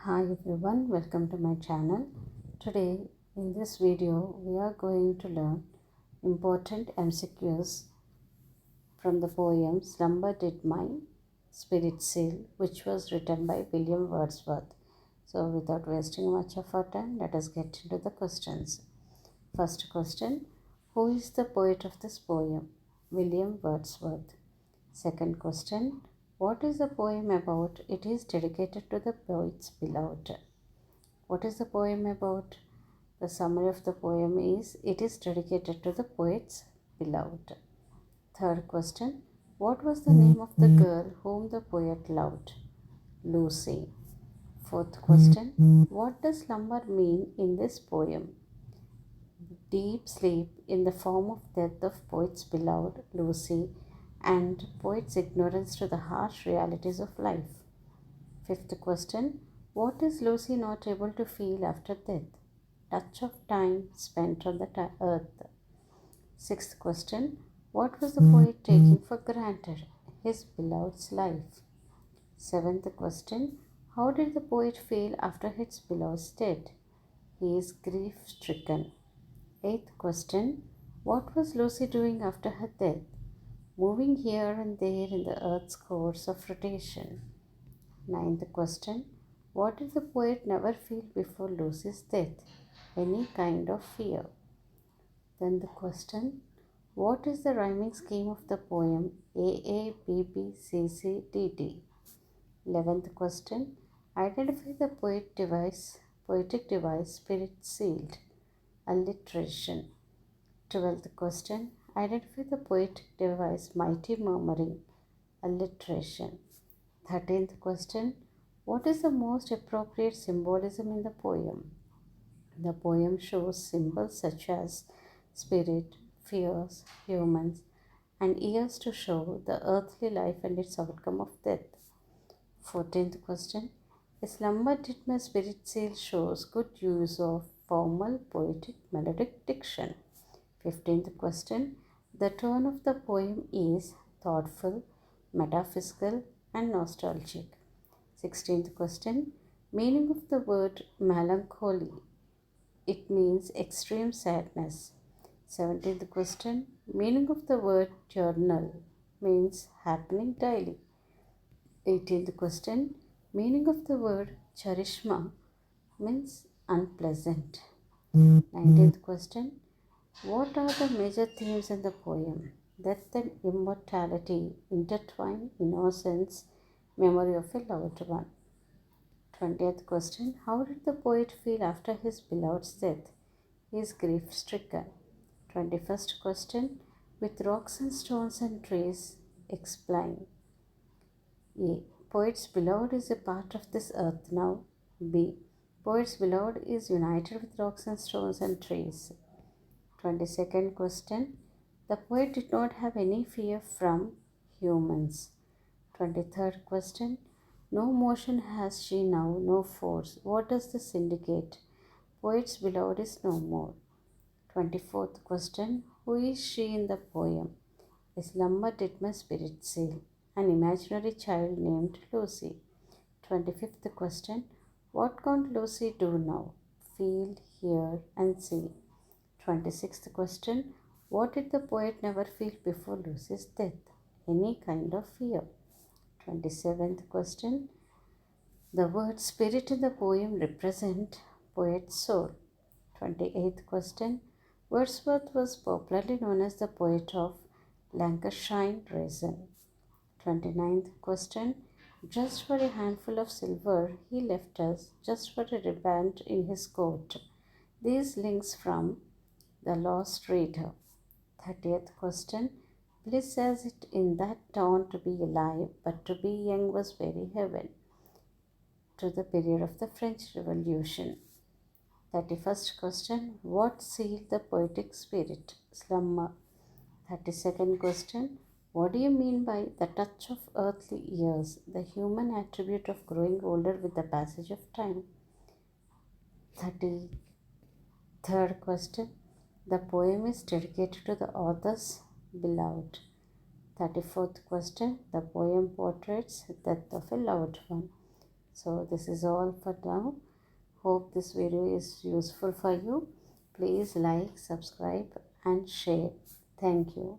Hi everyone, welcome to my channel. Today in this video we are going to learn important MCQs from the poem Slumber Did My Spirit Seal, which was written by William Wordsworth. So without wasting much of our time, let us get into the questions. First question, who is the poet of this poem? William Wordsworth. Second question, what is the poem about? It is dedicated to the poet's beloved. What is the poem about? The summary of the poem is, it is dedicated to the poet's beloved. Third question, what was the name of the girl whom the poet loved? Lucy. Fourth question, what does slumber mean in this poem? Deep sleep in the form of death of poet's beloved, Lucy, and poet's ignorance to the harsh realities of life. Fifth question, what is Lucy not able to feel after death? Touch of time spent on the earth. Sixth question, what was the poet taking for granted? His beloved's life. Seventh question, how did the poet feel after his beloved's death? He is grief-stricken. Eighth question, what was Lucy doing after her death? Moving here and there in the earth's course of rotation. Ninth question, what did the poet never feel before Lucy's death? Any kind of fear. Then the question, what is the rhyming scheme of the poem AABBCCDD? 11th question, identify the poetic device spirit sealed. Alliteration. 12th question, identify the poetic device mighty murmuring. Alliteration. 13th question, what is the most appropriate symbolism in the poem? The poem shows symbols such as spirit, fears, humans, and ears to show the earthly life and its outcome of death. 14th question, a slumber did my spirit seal shows good use of formal, poetic, melodic diction. 15th question, the tone of the poem is thoughtful, metaphysical, and nostalgic. 16th question, meaning of the word melancholy. It means extreme sadness. 17th question, meaning of the word journal means happening daily. 18th question, meaning of the word charishma means unpleasant. 19th question, what are the major themes in the poem? Death and immortality, intertwine, innocence, memory of a loved one. 20th question, how did the poet feel after his beloved's death? He is grief-stricken. 21st question, with rocks and stones and trees, explain. A. Poet's beloved is a part of this earth now. B. Poet's beloved is united with rocks and stones and trees. 22nd question, the poet did not have any fear from humans. 23rd question, no motion has she now, no force. What does this indicate? Poet's beloved is no more. 24th question, who is she in the poem? A slumber did my spirit seal. An imaginary child named Lucy. 25th question, what can't Lucy do now? Feel, hear, and see. 26th question, what did the poet never feel before Lucy's death? Any kind of fear. 27th question, the word spirit in the poem represent poet's soul. 28th question, Wordsworth was popularly known as the poet of Lancashire Raisin. 29th question, just for a handful of silver he left us, just for a riband in his coat. These links from The Lost Reader. 30th question, bliss as it in that dawn to be alive, but to be young was very heaven. To the period of the French Revolution. 31st question, what sealed the poetic spirit? Slumber. 32nd question, what do you mean by the touch of earthly years, the human attribute of growing older with the passage of time? 33rd question, the poem is dedicated to the author's beloved. 34th question, the poem portrays the death of a loved one. So this is all for now. Hope this video is useful for you. Please like, subscribe and share. Thank you.